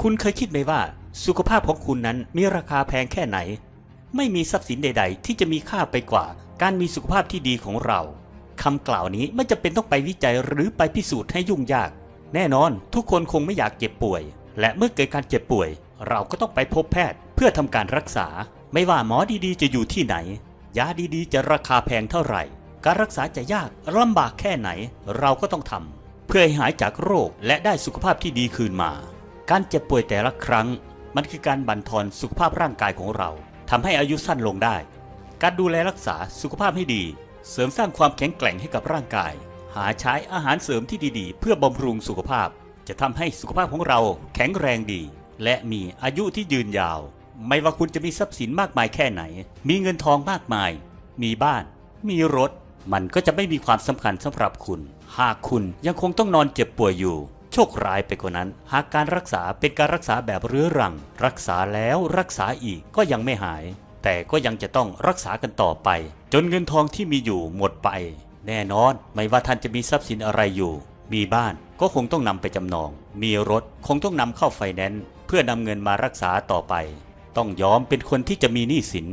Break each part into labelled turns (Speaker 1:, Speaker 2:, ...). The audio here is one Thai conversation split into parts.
Speaker 1: คุณเคยคิดไหมว่าสุขภาพของคุณนั้นมีราคาแพงแค่ไหนไม่มีทรัพย์สินใดๆที่จะมีค่าไปกว่าการมีสุขภาพที่ดีของเราคำกล่าวนี้ไม่จำเป็นต้องไปวิจัยหรือไปพิสูจน์ให้ยุ่งยากแน่นอนทุกคนคงไม่อยากเจ็บป่วยและเมื่อเกิดการเจ็บป่วยเราก็ต้องไปพบแพทย์เพื่อทำการรักษาไม่ว่าหมอดีๆจะอยู่ที่ไหนยาดีๆจะราคาแพงเท่าไหร่การรักษาจะยากลำบากแค่ไหนเราก็ต้องทำเพื่อให้หายจากโรคและได้สุขภาพที่ดีคืนมาการเจ็บป่วยแต่ละครั้งมันคือการบั่นทอนสุขภาพร่างกายของเราทำให้อายุสั้นลงได้การดูแลรักษาสุขภาพให้ดีเสริมสร้างความแข็งแกร่งให้กับร่างกายหาใช้อาหารเสริมที่ดีๆเพื่อบำรุงสุขภาพจะทำให้สุขภาพของเราแข็งแรงดีและมีอายุที่ยืนยาวไม่ว่าคุณจะมีทรัพย์สินมากมายแค่ไหนมีเงินทองมากมายมีบ้านมีรถมันก็จะไม่มีความสำคัญสำหรับคุณหากคุณยังคงต้องนอนเจ็บป่วยอยู่โชคร้ายไปกว่านั้นหากการรักษาเป็นการรักษาแบบเรื้อรังรักษาแล้วรักษาอีกก็ยังไม่หายแต่ก็ยังจะต้องรักษากันต่อไปจนเงินทองที่มีอยู่หมดไปแน่นอนไม่ว่าท่านจะมีทรัพย์สินอะไรอยู่มีบ้านก็คงต้องนำไปจำนองมีรถคงต้องนำเข้าไฟแนนซ์เพื่อนำเงินมารักษาต่อไปต้องยอมเป็นคนที่จะมีหนี้สิน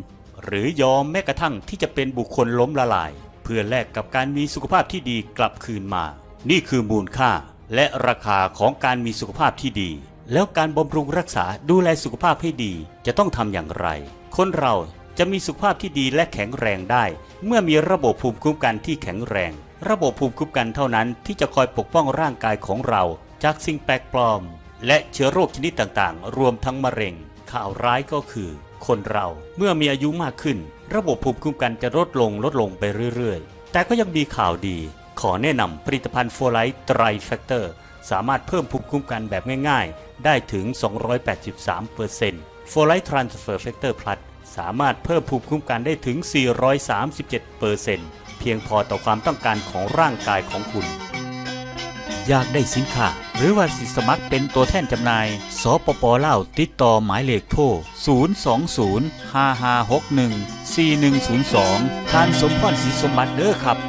Speaker 1: หรือยอมแม้กระทั่งที่จะเป็นบุคคลล้มละลายเพื่อแลกกับการมีสุขภาพที่ดีกลับคืนมานี่คือมูลค่าและราคาของการมีสุขภาพที่ดีแล้วการบำรุงรักษาดูแลสุขภาพให้ดีจะต้องทำอย่างไรคนเราจะมีสุขภาพที่ดีและแข็งแรงได้เมื่อมีระบบภูมิคุ้มกันที่แข็งแรงระบบภูมิคุ้มกันเท่านั้นที่จะคอยปกป้องร่างกายของเราจากสิ่งแปลกปลอมและเชื้อโรคชนิดต่างๆรวมทั้งมะเร็งข่าวร้ายก็คือคนเราเมื่อมีอายุมากขึ้นระบบภูมิคุ้มกันจะลดลงไปเรื่อยๆแต่ก็ยังมีข่าวดีขอแนะนำผลิตภัณฑ์โฟไลท์ไตรแฟกเตอร์สามารถเพิ่มภูมิคุ้มกันแบบง่ายๆได้ถึง 283% โฟไลท์ทรานสเฟอร์แฟกเตอร์พลัสสามารถเพิ่มภูมิคุ้มกันได้ถึง 437% เพียงพอต่อความต้องการของร่างกายของคุณอยากได้สินค้าหรือว่าสิสมัครเป็นตัวแทนจำหน่ายสปป.ลาวติดต่อหมายเลขโทร 020 5561 4102 ท่านสมพรศรีสมบัติเด้อครับ